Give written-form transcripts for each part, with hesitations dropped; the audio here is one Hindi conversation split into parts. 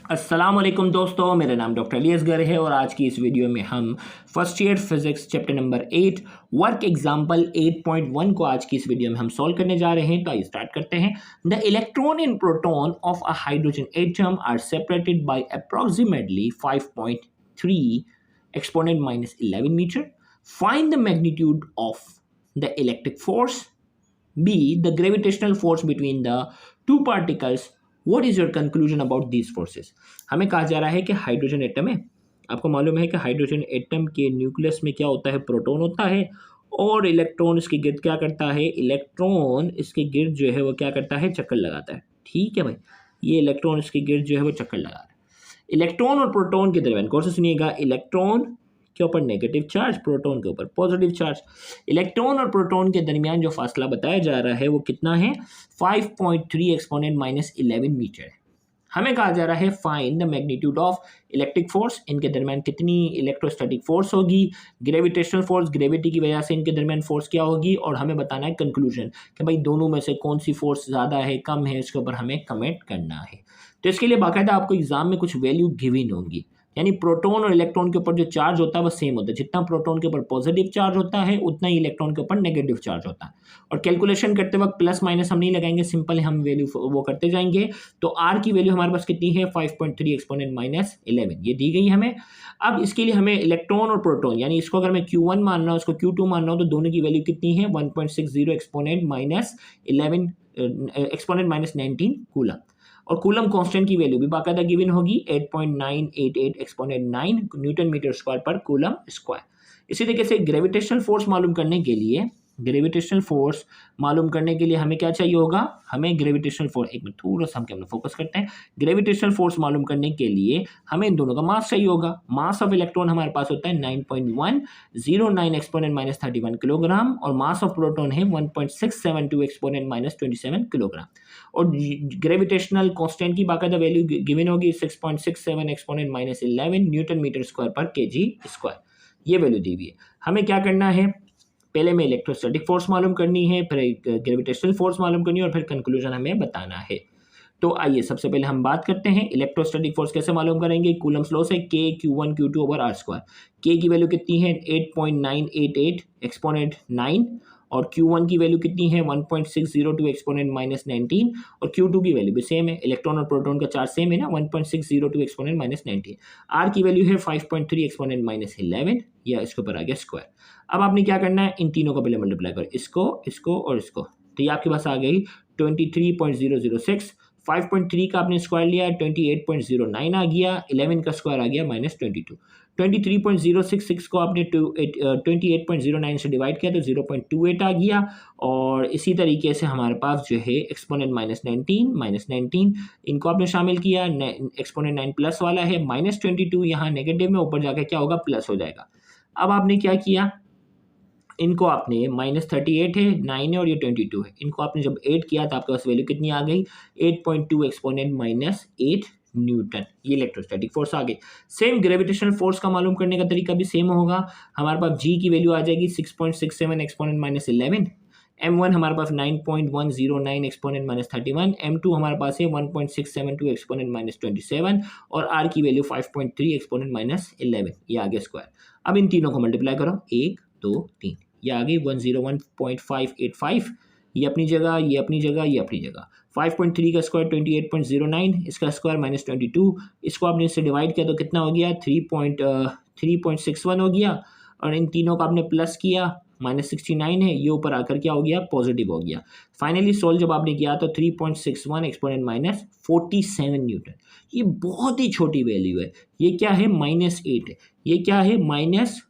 अस्सलाम वालेकुम दोस्तों, मेरा नाम डॉक्टर अली असगर है और आज की इस वीडियो में हम first year physics chapter number 8 work example 8.1 को आज की इस वीडियो में हम सॉल्व करने जा रहे हैं। तो आइए स्टार्ट करते हैं। The electron and proton of a hydrogen atom are separated by approximately 5.3 exponent minus 11 metre. Find the magnitude of the electric force, B. The gravitational force between the two particles. What is your conclusion about these forces? हमें कहा जा रहा है कि हाइड्रोजन एटम है। आपको मालूम है कि हाइड्रोजन एटम के न्यूक्लियस में क्या होता है, प्रोटॉन होता है और इलेक्ट्रॉन इसके गिर्द क्या करता है, इलेक्ट्रॉन इसके गिर्द जो है वो क्या करता है, चक्कर लगाता है। ठीक है भाई, ये इलेक्ट्रॉन इसके गिर्द जो है वो चक्कर लगा रहा है। इलेक्ट्रॉन और प्रोटॉन के दरमियान गौर से सुनिएगा, इलेक्ट्रॉन के ऊपर नेगेटिव चार्ज, प्रोटॉन के ऊपर पॉजिटिव चार्ज। इलेक्ट्रॉन और प्रोटॉन के दरमियान जो फासला बताया जा रहा है वो कितना है, 5.3 एक्सपोनेंट माइनस 11 मीटर है। हमें कहा जा रहा है find the magnitude of electric force, इनके दरमियान कितनी इलेक्ट्रोस्टैटिक फोर्स होगी, ग्रेविटेशनल फोर्स, ग्रेविटी की वजह से इनके दरमियान फोर्स क्या होगी, और हमें बताना है कंक्लूजन कि भाई दोनों में से कौन सी फोर्स ज़्यादा है कम है, इसके ऊपर हमें कमेंट करना है। तो इसके लिए बाकायदा आपको एग्जाम में कुछ वैल्यू गिवन होंगी, यानी प्रोटॉन और इलेक्ट्रॉन के ऊपर जो चार्ज होता है वो सेम होता है। जितना प्रोटॉन के ऊपर पॉजिटिव चार्ज होता है उतना ही इलेक्ट्रॉन के ऊपर नेगेटिव चार्ज होता है। और कैलकुलेशन करते वक्त प्लस माइनस हम नहीं लगाएंगे, सिंपल हम वैल्यू वो करते जाएंगे। तो आर की वैल्यू हमारे पास कितनी है, 5.3 एक्सपोनेंट माइनस 11, ये दी गई हमें। अब इसके लिए हमें इलेक्ट्रॉन और प्रोटॉन, यानी इसको अगर मैं Q1 मान रहा हूँ, इसको Q2 मान रहा हूँ, तो दोनों की वैल्यू कितनी है, 1.60 exponent minus 11 exponent minus 19 coulomb. और कूलम कांस्टेंट की वैल्यू भी बाकायदा गिवन होगी, 8.988 एक्सपोनेंट 9 न्यूटन मीटर स्क्वायर पर कूलम स्क्वायर। इसी तरीके से ग्रेविटेशनल फोर्स मालूम करने के लिए, ग्रेविटेशनल फोर्स मालूम करने के लिए हमें क्या चाहिए होगा, हमें ग्रेविटेशनल फोर्स, एक मिनट थोड़ा सा हम कैमरा फोकस करते हैं। ग्रेविटेशनल फोर्स मालूम करने के लिए हमें इन दोनों का मास चाहिए होगा। मास ऑफ इलेक्ट्रॉन हमारे पास होता है 9.109 एक्सपोनेंट माइनस 31 किलोग्राम और मास ऑफ प्रोटॉन है 1.672 एक्सपोनेंट माइनस 27 किलोग्राम। और ग्रेविटेशनल कांस्टेंट की बाकायदा वैल्यू गिवन होगी 6.67 exponent minus 11 newton metre square पर केजी स्क्वायर, ये वैल्यू दी हुई है। हमें क्या करना है, पहले में इलेक्ट्रोस्टैटिक फोर्स मालूम करनी है, फिर ग्रेविटेशनल फोर्स मालूम करनी है और फिर कंक्लूजन हमें बताना है। तो आइए सबसे पहले हम बात करते हैं इलेक्ट्रोस्टैटिक फोर्स कैसे मालूम करेंगे। कूलम्स लॉ से K Q1 Q2 over R square. K की वैल्यू कितनी है, 8.988 एक्सपोनेंट 9 और Q1 की वैल्यू कितनी है, 1.602 एक्सपोनेंट माइनस 19 और Q2 की वैल्यू भी सेम है, इलेक्ट्रॉन और प्रोटॉन का चार्ज सेम है ना, 1.602 एक्सपोनेंट माइनस 19। R की वैल्यू है 5.3 एक्सपोनेंट माइनस 11, या इसके ऊपर आ गया स्क्वायर। अब आपने क्या करना है, इन तीनों को पहले मल्टीप्लाई करो, इसको इसको और इसको, तो ये आपके पास आ गई 23.006। 5.3 का आपने स्क्वायर लिया, 28.09 आ गया, 11 का स्क्वायर आ गया माइनस 22। 23.066 को आपने 28.09 से डिवाइड किया तो 0.28 आ गया। और इसी तरीके से हमारे पास जो है एक्सपोनेंट माइनस 19 इनको आपने शामिल किया, एक्सपोनेंट 9 प्लस वाला है, माइनस 22 यहाँ नेगेटिव में, ऊपर जाकर क्या होगा, प्लस हो जाएगा। अब आपने क्या किया, इनको आपने माइनस 38 है, 9 है और ये 22 है, इनको आपने जब 8 किया तो आपके पास वैल्यू कितनी आ गई, 8.2 एक्सपोनेंट माइनस 8 न्यूटन, ये इलेक्ट्रोस्टैटिक फोर्स आ गई। सेम ग्रेविटेशनल फोर्स का मालूम करने का तरीका भी सेम होगा। हमारे पास G की वैल्यू आ जाएगी 6.67 एक्सपोनेंट माइनस 11, M1 हमारे पास 9.109 एक्सपोनेंट माइनस 31, M2 हमारे पास है 1.672 एक्सपोनेंट माइनस 27 और R की वैल्यू 5.3 एक्सपोनेंट माइनस 11, ये आ गया स्क्वायर। अब इन तीनों को मल्टीप्लाई करो, 1 2 3, ये आ गई 101.585, ये अपनी जगह, ये अपनी जगह, ये अपनी जगह। 5.3 का स्क्वायर 28.09, इसका स्क्वायर माइनस 22, इसको आपने इससे डिवाइड किया तो कितना हो गया, 3.61 हो गया। और इन तीनों का आपने प्लस किया, माइनस 69 है, ये ऊपर आकर क्या हो गया, पॉजिटिव हो गया। फाइनली सोल्व जब आपने किया तो 3.61 एक्सपोनेंट माइनस 47 न्यूटन, ये बहुत ही छोटी वैल्यू है। ये क्या है, माइनस 8 है, ये क्या है, माइनस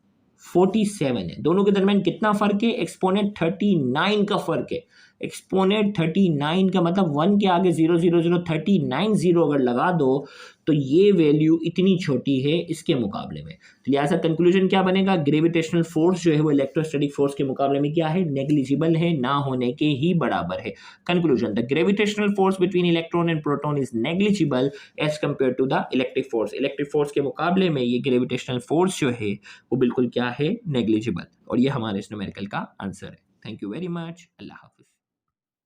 47 है। दोनों के दरमियान कितना फर्क है, एक्सपोनेंट 39 का फर्क है। एक्सपोनेंट 39 का मतलब 1 के आगे 0.00039 जीरो अगर लगा दो तो ये वैल्यू इतनी छोटी है इसके मुकाबले में। तो लिहाजा कंक्लूजन क्या बनेगा, ग्रेविटेशनल फोर्स जो है वो इलेक्ट्रोस्टैटिक फोर्स के मुकाबले में क्या है, नेग्लिजिबल है, ना होने के ही बराबर है। Conclusion, the gravitational force between electron and proton is negligible as compare to the electric force. Electric force के मुकाबले में ये ग्रेविटेशनल फोर्स जो है वो बिल्कुल क्या है, नेग्लिजिबल। और ये हमारे इस न्यूमेरिकल का आंसर है। थैंक यू वेरी मच, अल्लाह हाफ़िज़।